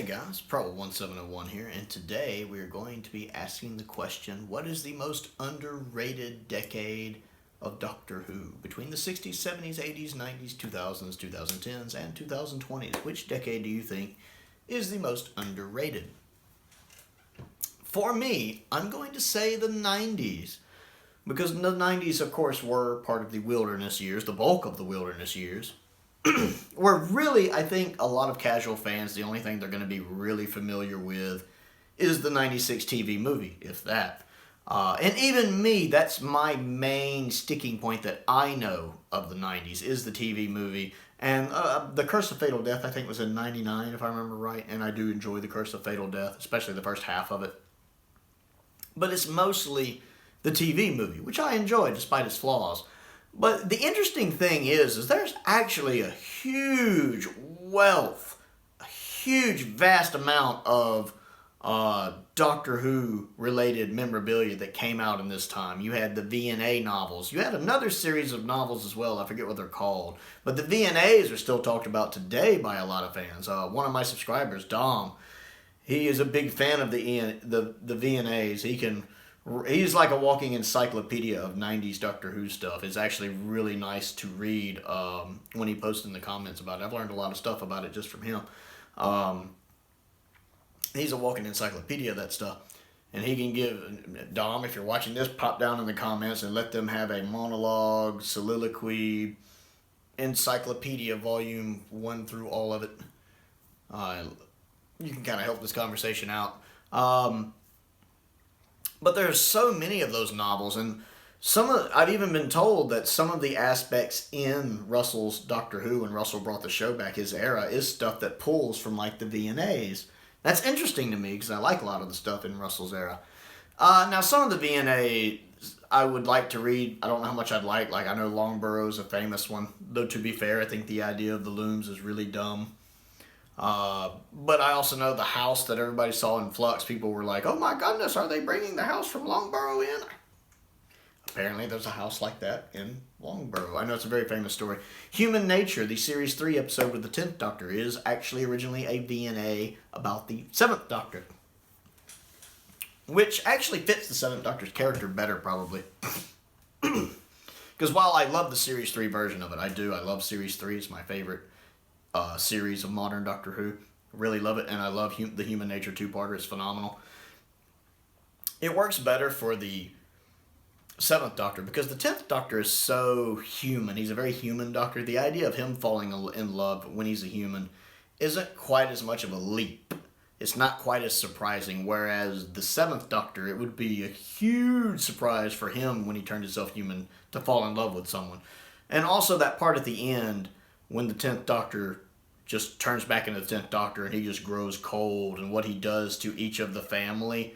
Hey guys, Pro1701 here, and today we are going to be asking the question, what is the most underrated decade of Doctor Who? Between the 60s, 70s, 80s, 90s, 2000s, 2010s, and 2020s, which decade do you think is the most underrated? For me, I'm going to say the 90s, because the 90s, of course, were part of the wilderness years, the bulk of the wilderness years. Where really, I think a lot of casual fans, the only thing they're going to be really familiar with is the 96 TV movie, if that. And even me, that's my main sticking point that I know of the 90s, is the TV movie. And The Curse of Fatal Death, I think, was in 99, if I remember right. And I do enjoy The Curse of Fatal Death, especially the first half of it. But it's mostly the TV movie, which I enjoy despite its flaws. But the interesting thing is there's actually a huge wealth, a huge, vast amount of Doctor Who related memorabilia that came out in this time. You had the V&A novels. You had another series of novels as well. I forget what they're called. But the V&As are still talked about today by a lot of fans. One of my subscribers, Dom, he is a big fan of the V&As. He's like a walking encyclopedia of 90s Doctor Who stuff. It's actually really nice to read when he posts in the comments about it. I've learned a lot of stuff about it just from him. He's a walking encyclopedia of that stuff. And he can give, Dom, if you're watching this, pop down in the comments and let them have a monologue, soliloquy, encyclopedia volume 1 through all of it. You can kind of help this conversation out. But there's so many of those novels, and I've even been told that some of the aspects in Russell's Doctor Who, when Russell brought the show back, his era, is stuff that pulls from like the V&As. That's interesting to me because I like a lot of the stuff in Russell's era. Now, some of the V&A I would like to read. I don't know how much I'd like. Like, I know Longborough's a famous one, though to be fair, I think the idea of the looms is really dumb. But I also know the house that everybody saw in Flux, people were like, oh my goodness, are they bringing the house from Longborough in? Apparently there's a house like that in Longborough. I know it's a very famous story. Human Nature, the Series 3 episode with the 10th Doctor, is actually originally a V&A about the 7th Doctor. Which actually fits the 7th Doctor's character better, probably. Because while I love the Series 3 version of it, I love Series 3, it's my favorite series of modern Doctor Who. Really love it, and I love the Human Nature 2-parter. It's phenomenal. It works better for the 7th Doctor because the 10th Doctor is so human. He's a very human Doctor. The idea of him falling in love when he's a human isn't quite as much of a leap. It's not quite as surprising, whereas the 7th Doctor, it would be a huge surprise for him when he turned himself human to fall in love with someone. And also that part at the end when the 10th Doctor just turns back into the 10th Doctor and he just grows cold, and what he does to each of the family,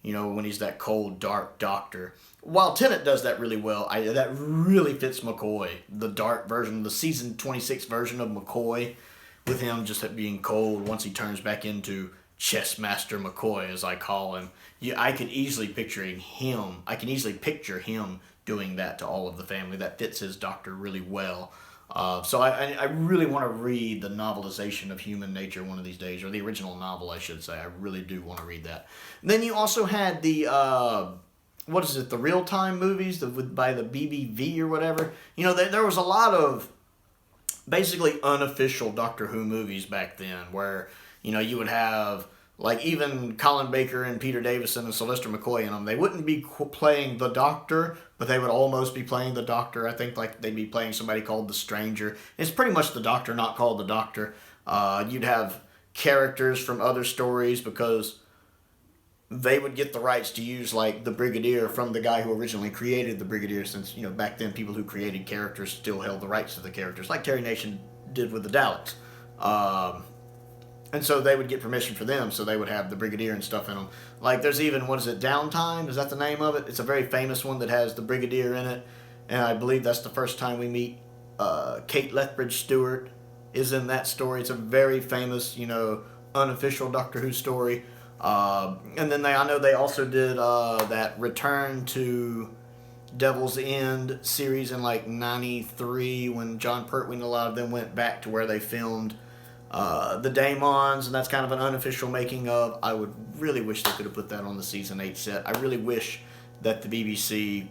you know, when he's that cold, dark Doctor. While Tennant does that really well, that really fits McCoy. The dark version, the season 26 version of McCoy, with him just being cold once he turns back into Chess Master McCoy, as I call him. I can easily picture him doing that to all of the family. That fits his Doctor really well. So I really want to read the novelization of Human Nature one of these days, or the original novel, I should say. I really do want to read that. And then you also had the, the real-time movies by the BBV or whatever. You know, there was a lot of basically unofficial Doctor Who movies back then where, you know, you would have, like, even Colin Baker and Peter Davison and Sylvester McCoy in them. They wouldn't be playing the Doctor, but they would almost be playing the Doctor. I think like they'd be playing somebody called the Stranger. It's pretty much the Doctor, not called the Doctor. You'd have characters from other stories because they would get the rights to use like the Brigadier from the guy who originally created the Brigadier, since, you know, back then people who created characters still held the rights to the characters, like Terry Nation did with the Daleks. And so they would get permission for them, so they would have the Brigadier and stuff in them. Like, there's even, Downtime? Is that the name of it? It's a very famous one that has the Brigadier in it. And I believe that's the first time we meet Kate Lethbridge Stewart is in that story. It's a very famous, you know, unofficial Doctor Who story. And then I know they also did that Return to Devil's End series in like 93 when John Pertwee and a lot of them went back to where they filmed the Daemons, and that's kind of an unofficial making of. I would really wish they could have put that on the season 8 set. I really wish that the BBC,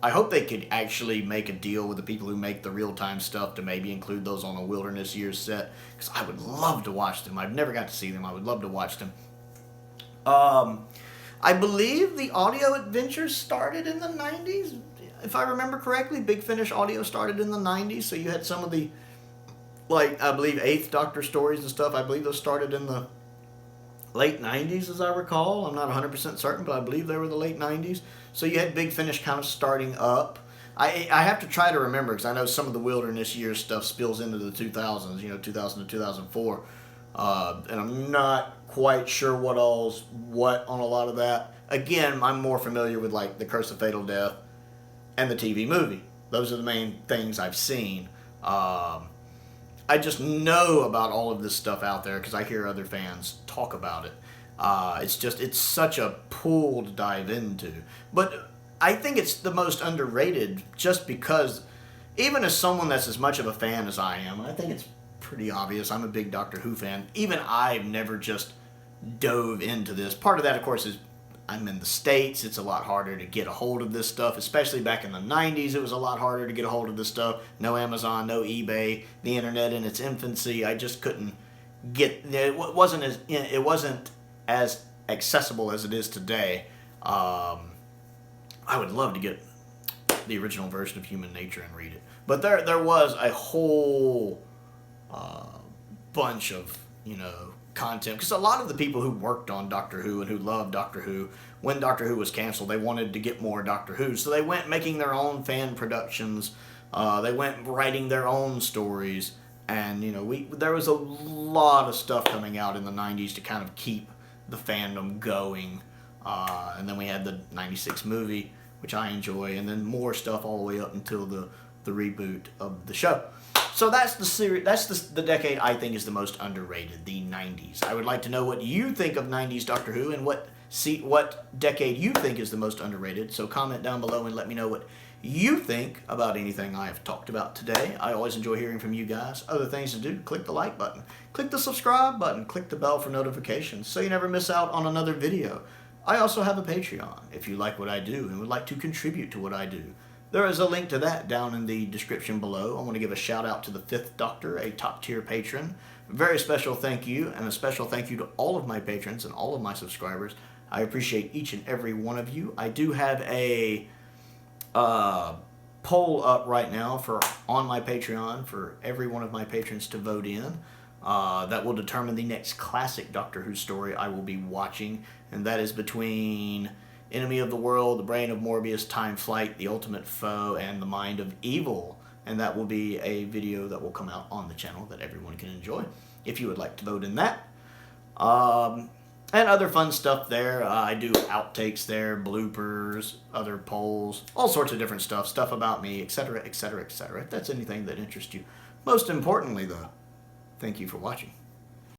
I hope they could actually make a deal with the people who make the real-time stuff to maybe include those on a Wilderness Years set, because I would love to watch them. I've never got to see them. I would love to watch them. I believe the audio adventures started in the 90s. If I remember correctly, Big Finish audio started in the 90s, so you had some of the, like, I believe 8th Doctor stories and stuff. I believe those started in the late 90s, as I recall. I'm not 100% certain, but I believe they were the late 90s. So you had Big Finish kind of starting up. I have to try to remember, because I know some of the Wilderness Years stuff spills into the 2000s, 2000 to 2004. And I'm not quite sure what on a lot of that. Again, I'm more familiar with, like, The Curse of Fatal Death and the TV movie. Those are the main things I've seen. I just know about all of this stuff out there because I hear other fans talk about it. It's such a pool to dive into. But I think it's the most underrated just because, even as someone that's as much of a fan as I am, I think it's pretty obvious. I'm a big Doctor Who fan. Even I've never just dove into this. Part of that, of course, is I'm in the States. It's a lot harder to get a hold of this stuff, especially back in the 90s. It was a lot harder to get a hold of this stuff. No Amazon, no eBay, the internet in its infancy. I just couldn't get it. Wasn't as accessible as it is today. I would love to get the original version of Human Nature and read it, but there was a whole bunch of content, because a lot of the people who worked on Doctor Who and who loved Doctor Who, when Doctor Who was canceled, they wanted to get more Doctor Who, so they went making their own fan productions. They went writing their own stories, and there was a lot of stuff coming out in the 90s to kind of keep the fandom going. And then we had the 96 movie, which I enjoy, and then more stuff all the way up until the reboot of the show. So that's the series. That's the decade I think is the most underrated, the 90s. I would like to know what you think of 90s Doctor Who and what decade you think is the most underrated. So comment down below and let me know what you think about anything I have talked about today. I always enjoy hearing from you guys. Other things to do: click the like button, click the subscribe button, click the bell for notifications so you never miss out on another video. I also have a Patreon if you like what I do and would like to contribute to what I do. There is a link to that down in the description below. I want to give a shout out to the 5th Doctor, a top tier patron. A very special thank you, and a special thank you to all of my patrons and all of my subscribers. I appreciate each and every one of you. I do have a poll up right now on my Patreon for every one of my patrons to vote in. That will determine the next classic Doctor Who story I will be watching, and that is between Enemy of the World, The Brain of Morbius, Time Flight, The Ultimate Foe, and The Mind of Evil. And that will be a video that will come out on the channel that everyone can enjoy if you would like to vote in that. And other fun stuff there. I do outtakes there, bloopers, other polls, all sorts of different stuff about me, etc., etc., etc. If that's anything that interests you. Most importantly, though, thank you for watching.